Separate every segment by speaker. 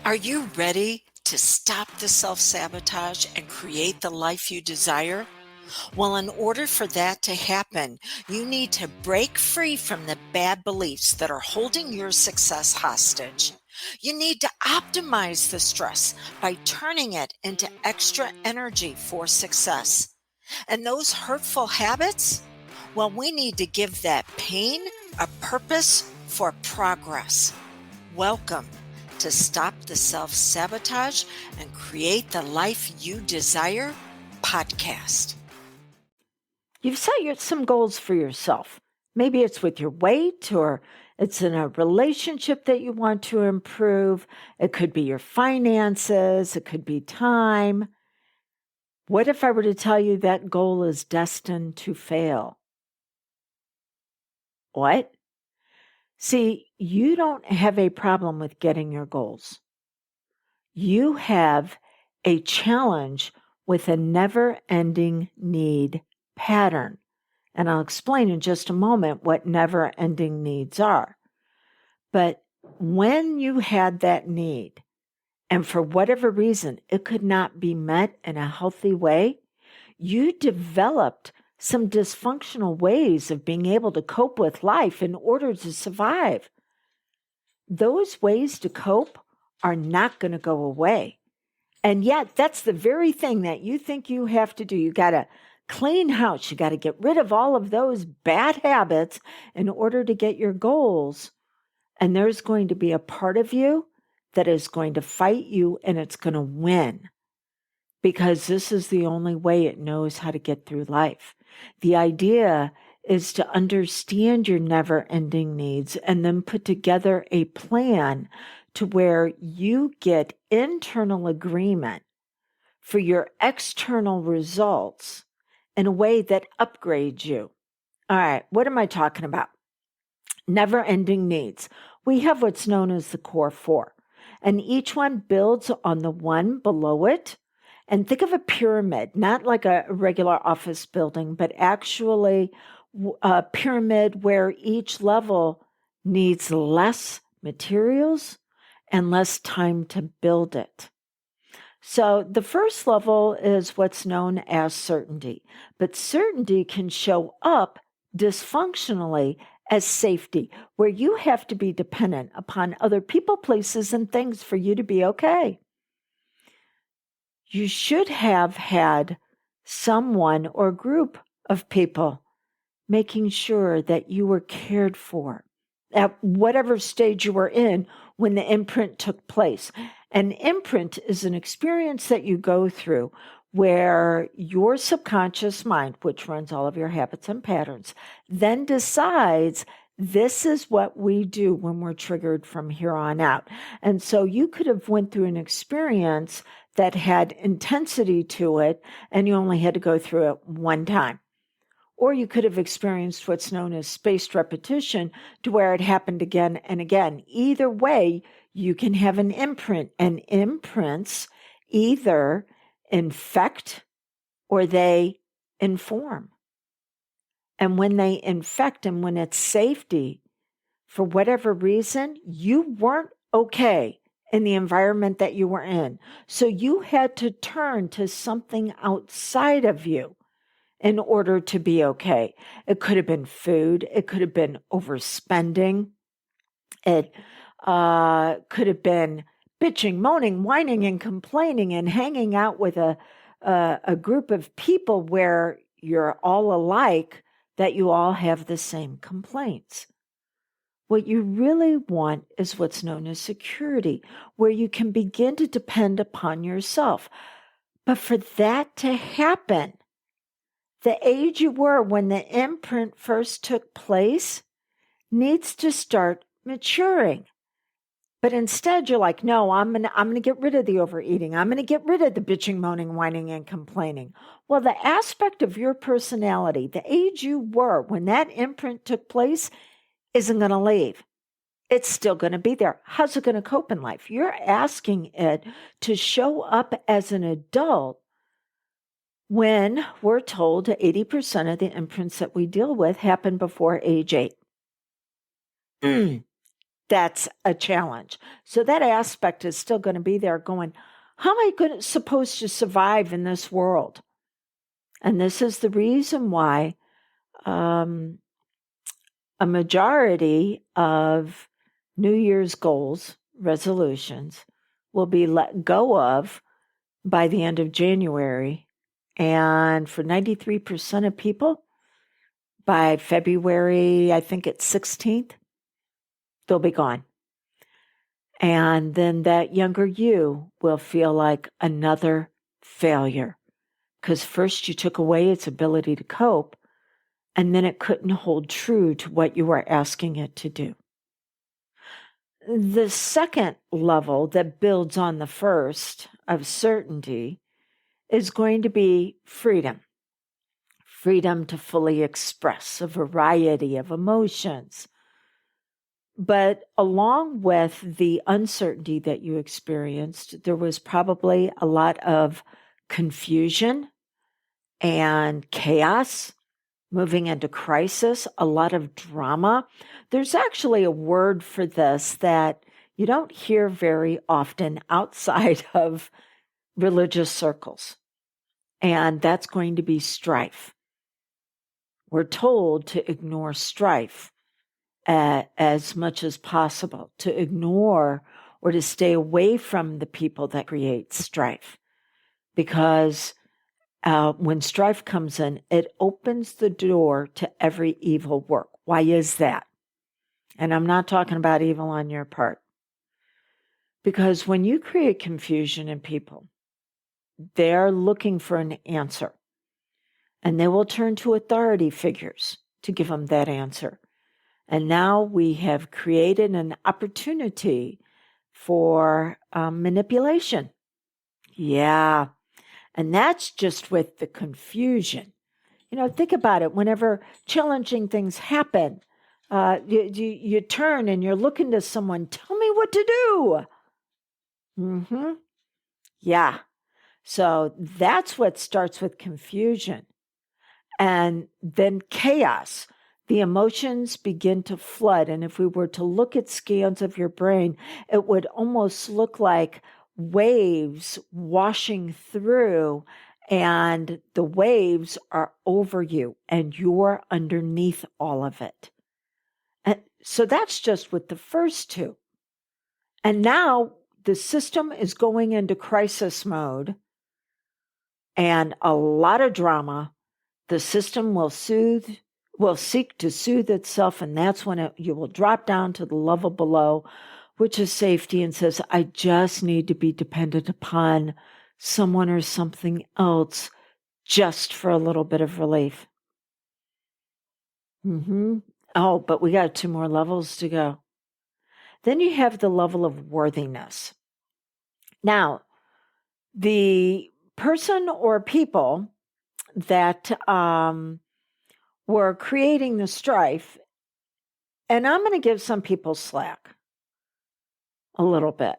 Speaker 1: Are you ready to stop the self-sabotage and create the life you desire? Well, in order for that to happen, you need to break free from the bad beliefs that are holding your success hostage. You need to optimize the stress by turning it into extra energy for success. And those hurtful habits? Well, we need to give that pain a purpose for progress. Welcome to Stop the Self-Sabotage and Create the Life You Desire podcast.
Speaker 2: You've set some goals for yourself. Maybe it's with your weight, or it's in a relationship that you want to improve. It could be your finances. It could be time. What if I were to tell you that goal is destined to fail? What? See, you don't have a problem with getting your goals. You have a challenge with a never-ending need pattern. And I'll explain in just a moment what never-ending needs are. But when you had that need, and for whatever reason, it could not be met in a healthy way, you developed some dysfunctional ways of being able to cope with life in order to survive. Those ways to cope are not going to go away. And yet, that's the very thing that you think you have to do. You got to clean house. You got to get rid of all of those bad habits in order to get your goals. And there's going to be a part of you that is going to fight you, and it's going to win, because this is the only way it knows how to get through life. The idea is to understand your never-ending needs and then put together a plan to where you get internal agreement for your external results in a way that upgrades you. All right, what am I talking about? Never-ending needs. We have what's known as the core four, and each one builds on the one below it. And think of a pyramid, not like a regular office building, but actually a pyramid where each level needs less materials and less time to build it. So the first level is what's known as certainty, but certainty can show up dysfunctionally as safety, where you have to be dependent upon other people, places, and things for you to be okay. You should have had someone or group of people making sure that you were cared for at whatever stage you were in when the imprint took place. An imprint is an experience that you go through where your subconscious mind, which runs all of your habits and patterns, then decides this is what we do when we're triggered from here on out. And so you could have went through an experience that had intensity to it, and you only had to go through it one time. Or you could have experienced what's known as spaced repetition, to where it happened again and again. Either way, you can have an imprint, and imprints either infect or they inform. And when they infect and when it's safety, for whatever reason, you weren't okay in the environment that you were in. So you had to turn to something outside of you in order to be okay. It could have been food. It could have been overspending. It could have been bitching, moaning, whining, and complaining, and hanging out with a group of people where you're all alike, that you all have the same complaints. What you really want is what's known as security, where you can begin to depend upon yourself. But for that to happen, the age you were when the imprint first took place needs to start maturing. But instead, you're like, no, I'm gonna get rid of the overeating. I'm gonna get rid of the bitching, moaning, whining, and complaining. Well, the aspect of your personality, the age you were when that imprint took place, isn't gonna leave. It's still gonna be there. How's it gonna cope in life? You're asking it to show up as an adult when we're told 80% of the imprints that we deal with happen before age 8. that's a challenge. So that aspect is still going to be there going, how am I supposed to survive in this world? And this is the reason why a majority of New Year's goals, resolutions, will be let go of by the end of January. And for 93% of people, by February, I think it's 16th, they'll be gone. And then that younger you will feel like another failure. Because first you took away its ability to cope, and then it couldn't hold true to what you were asking it to do. The second level that builds on the first of certainty is going to be freedom. Freedom to fully express a variety of emotions. But along with the uncertainty that you experienced, there was probably a lot of confusion and chaos, moving into crisis, a lot of drama. There's actually a word for this that you don't hear very often outside of religious circles, and that's going to be strife. We're told to ignore strife as much as possible, to ignore or to stay away from the people that create strife, because when strife comes in, it opens the door to every evil work. Why is that? And I'm not talking about evil on your part. Because when you create confusion in people, they're looking for an answer. And they will turn to authority figures to give them that answer. And now we have created an opportunity for manipulation. Yeah. And that's just with the confusion. Think about it. Whenever challenging things happen, you turn and you're looking to someone, tell me what to do. Yeah. So that's what starts with confusion. And then chaos. The emotions begin to flood. And if we were to look at scans of your brain, it would almost look like waves washing through, and the waves are over you and you're underneath all of it. And so that's just with the first two. And now the system is going into crisis mode and a lot of drama. The system will seek to soothe itself, and that's when you will drop down to the level below, which is safety, and says, I just need to be dependent upon someone or something else just for a little bit of relief. Oh, but we got 2 more levels to go. Then you have the level of worthiness. Now, the person or people that were creating the strife, and I'm going to give some people slack a little bit,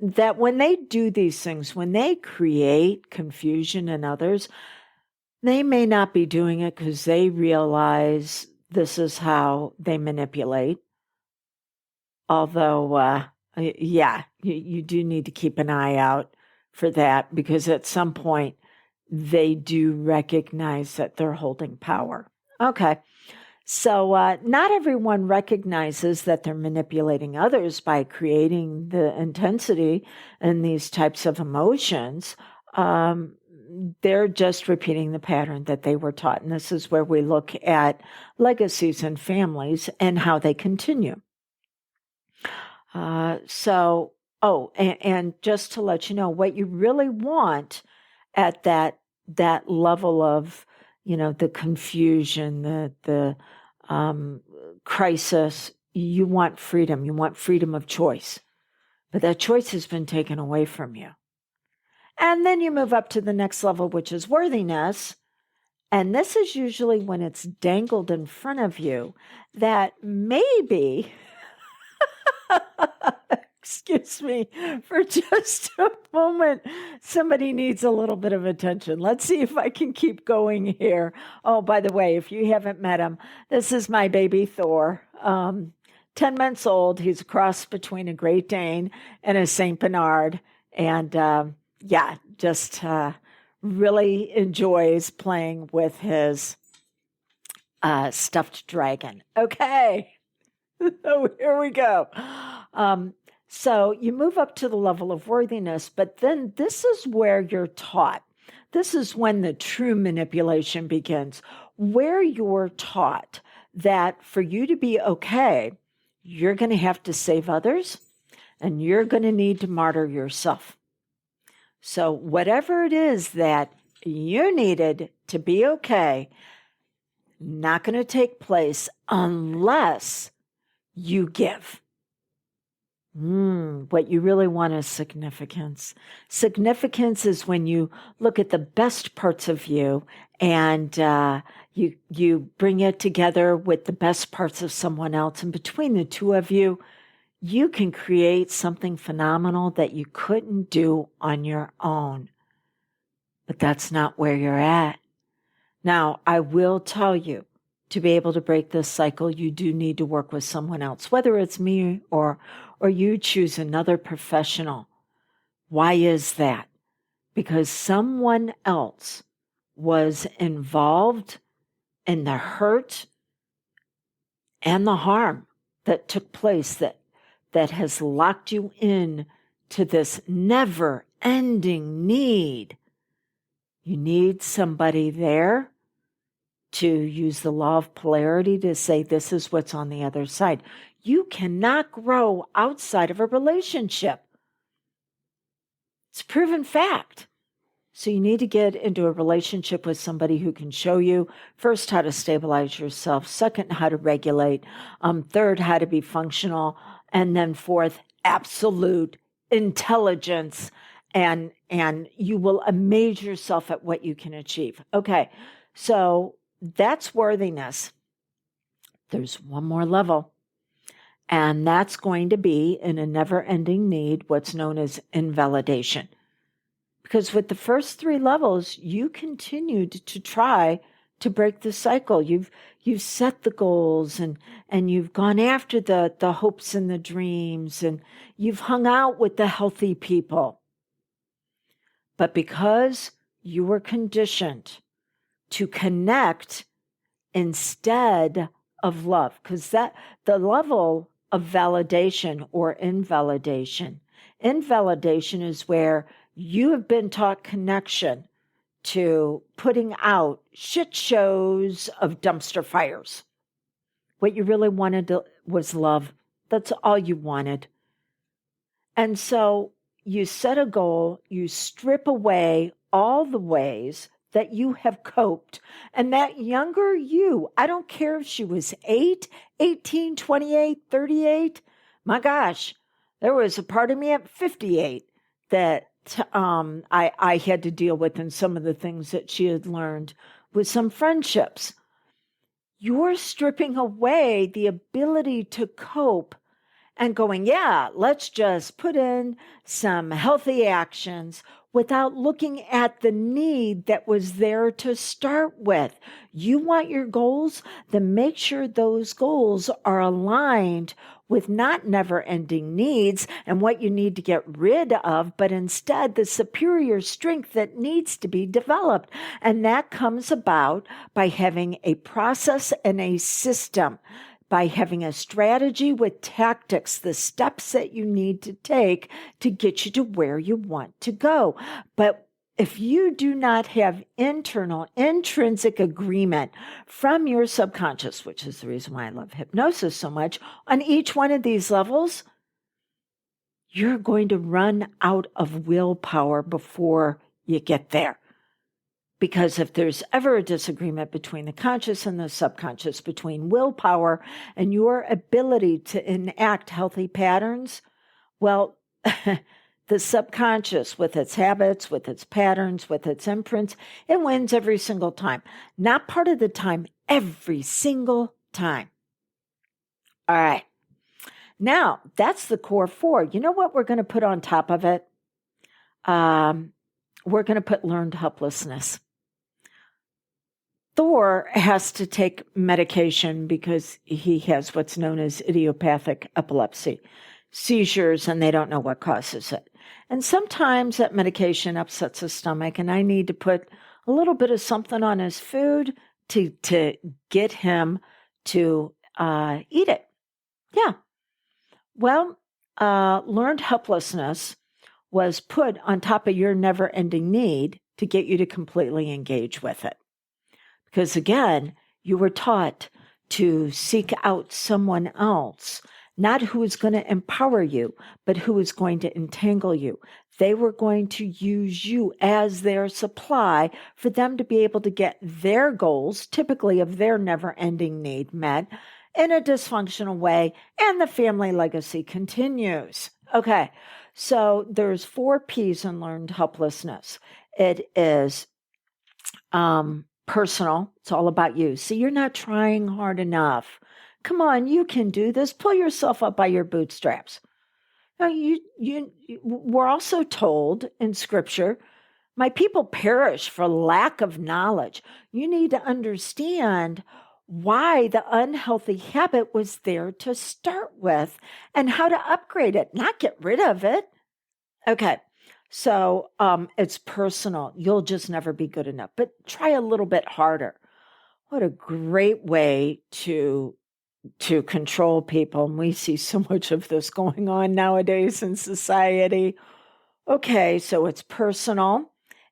Speaker 2: that when they do these things, when they create confusion in others, they may not be doing it because they realize this is how they manipulate. Although, yeah, you do need to keep an eye out for that, because at some point they do recognize that they're holding power. Okay. So not everyone recognizes that they're manipulating others by creating the intensity in these types of emotions. They're just repeating the pattern that they were taught. And this is where we look at legacies and families and how they continue. And just to let you know, what you really want at that level of, the confusion, the crisis, you want freedom. You want freedom of choice. But that choice has been taken away from you. And then you move up to the next level, which is worthiness. And this is usually when it's dangled in front of you that maybe, excuse me for just a moment, somebody needs a little bit of attention. Let's see if I can keep going here. Oh, by the way, if you haven't met him, this is my baby Thor. 10 months old. He's a cross between a Great Dane and a Saint Bernard. And just really enjoys playing with his stuffed dragon. Okay. Oh, here we go. So you move up to the level of worthiness, but then this is where you're taught. This is when the true manipulation begins, where you're taught that for you to be okay, you're going to have to save others and you're going to need to martyr yourself. So whatever it is that you needed to be okay, not going to take place unless you give. What you really want is significance. Significance is when you look at the best parts of you and you bring it together with the best parts of someone else. And between the two of you, you can create something phenomenal that you couldn't do on your own. But that's not where you're at. Now, I will tell you, to be able to break this cycle, you do need to work with someone else, whether it's me or you choose another professional. Why is that? Because someone else was involved in the hurt and the harm that took place that has locked you in to this never-ending need. You need somebody there to use the law of polarity to say this is what's on the other side. You cannot grow outside of a relationship. It's a proven fact. So you need to get into a relationship with somebody who can show you, first, how to stabilize yourself, second, how to regulate, third, how to be functional, and then fourth, absolute intelligence, and you will amaze yourself at what you can achieve. Okay, so that's worthiness. There's one more level, and that's going to be in a never-ending need, what's known as invalidation. Because with the first three levels, you continued to try to break the cycle. You've set the goals and you've gone after the hopes and the dreams, and you've hung out with the healthy people. But because you were conditioned to connect instead of love, because that the level of validation or invalidation is where you have been taught connection to putting out shit shows of dumpster fires. What you really wanted was love. That's all you wanted. And so you set a goal, you strip away all the ways that you have coped. And that younger you, I don't care if she was 8, 18, 28, 38. My gosh, there was a part of me at 58 that I had to deal with, and some of the things that she had learned with some friendships. You're stripping away the ability to cope and going, yeah, let's just put in some healthy actions without looking at the need that was there to start with. You want your goals? Then make sure those goals are aligned with not never-ending needs and what you need to get rid of, but instead the superior strength that needs to be developed. And that comes about by having a process and a system, by having a strategy with tactics, the steps that you need to take to get you to where you want to go. But if you do not have internal, intrinsic agreement from your subconscious, which is the reason why I love hypnosis so much, on each one of these levels, you're going to run out of willpower before you get there. Because if there's ever a disagreement between the conscious and the subconscious, between willpower and your ability to enact healthy patterns, well, the subconscious, with its habits, with its patterns, with its imprints, it wins every single time. Not part of the time, every single time. All right. Now, that's the core four. You know what we're going to put on top of it? We're going to put learned helplessness. Thor has to take medication because he has what's known as idiopathic epilepsy, seizures, and they don't know what causes it. And sometimes that medication upsets his stomach, and I need to put a little bit of something on his food to get him to eat it. Yeah. Well, learned helplessness was put on top of your never-ending need to get you to completely engage with it. Because again, you were taught to seek out someone else, not who is going to empower you, but who is going to entangle you. They were going to use you as their supply for them to be able to get their goals, typically of their never-ending need, met in a dysfunctional way, and the family legacy continues. Okay, so there's 4 P's in learned helplessness. It is personal. It's all about you. See, you're not trying hard enough. Come on, you can do this. Pull yourself up by your bootstraps. Now, we're also told in scripture, my people perish for lack of knowledge. You need to understand why the unhealthy habit was there to start with and how to upgrade it, not get rid of it. Okay. So it's personal. You'll just never be good enough, but try a little bit harder. What a great way to control people. And we see so much of this going on nowadays in society. Okay, so it's personal.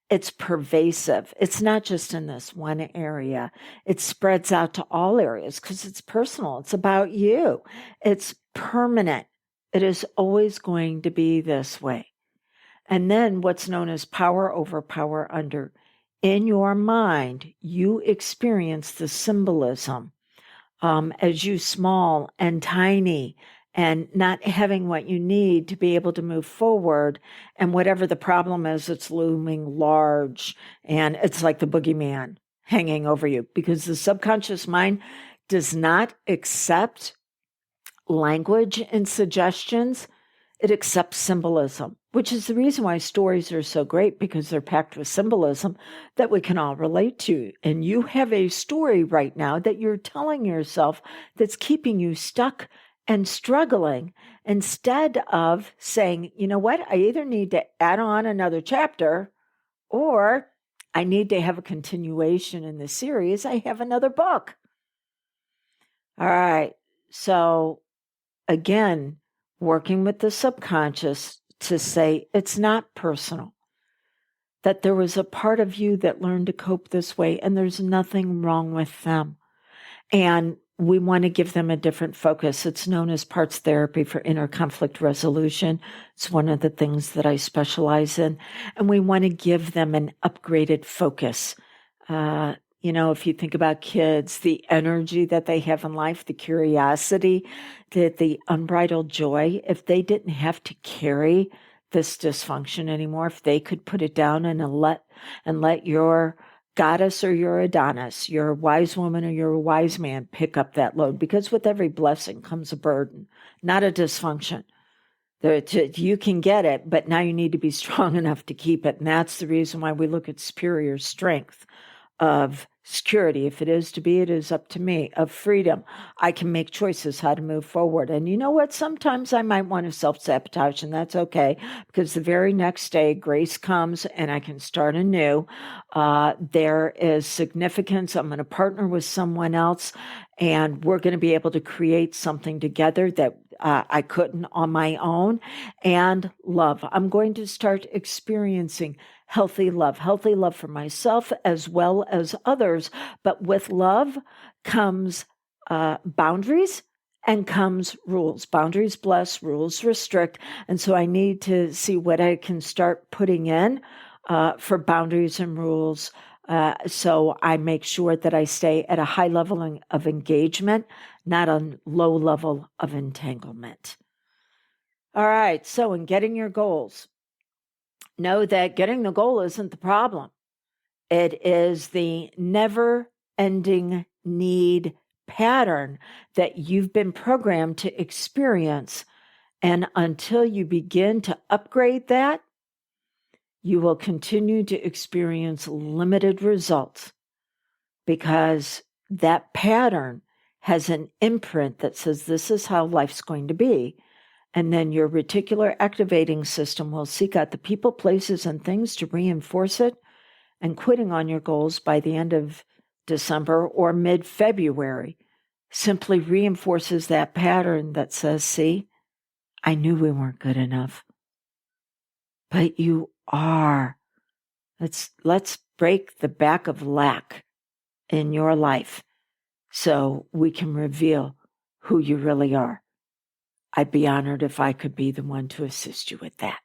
Speaker 2: It's pervasive. It's not just in this one area. It spreads out to all areas because it's personal. It's about you. It's permanent. It is always going to be this way. And then what's known as power over, power under. In your mind, you experience the symbolism as you small and tiny and not having what you need to be able to move forward. And whatever the problem is, it's looming large. And it's like the boogeyman hanging over you because the subconscious mind does not accept language and suggestions. It accepts symbolism, which is the reason why stories are so great because they're packed with symbolism that we can all relate to. And you have a story right now that you're telling yourself that's keeping you stuck and struggling instead of saying, you know what, I either need to add on another chapter or I need to have a continuation in the series. I have another book. All right. So again, working with the subconscious to say it's not personal, that there was a part of you that learned to cope this way and there's nothing wrong with them. And we want to give them a different focus. It's known as parts therapy for inner conflict resolution. It's one of the things that I specialize in. And we want to give them an upgraded focus. If you think about kids, the energy that they have in life, the curiosity, the unbridled joy, if they didn't have to carry this dysfunction anymore, if they could put it down and let your goddess or your Adonis, your wise woman or your wise man pick up that load, because with every blessing comes a burden, not a dysfunction. You can get it, but now you need to be strong enough to keep it. And that's the reason why we look at superior strength of security. If it is to be, it is up to me. Of freedom, I can make choices how to move forward. And you know what? Sometimes I might want to self-sabotage, and that's okay, because the very next day, grace comes and I can start anew. There is significance. I'm going to partner with someone else, and we're going to be able to create something together that I couldn't on my own. And love. I'm going to start experiencing healthy love for myself as well as others. But with love comes boundaries and comes rules. Boundaries bless, rules restrict. And so I need to see what I can start putting in for boundaries and rules. So I make sure that I stay at a high level of engagement, not a low level of entanglement. All right. So in getting your goals, know that getting the goal isn't the problem. It is the never-ending need pattern that you've been programmed to experience. And until you begin to upgrade that, you will continue to experience limited results because that pattern has an imprint that says this is how life's going to be. And then your reticular activating system will seek out the people, places, and things to reinforce it. And quitting on your goals by the end of December or mid-February simply reinforces that pattern that says, see, I knew we weren't good enough. But you are. Let's break the back of lack in your life so we can reveal who you really are. I'd be honored if I could be the one to assist you with that.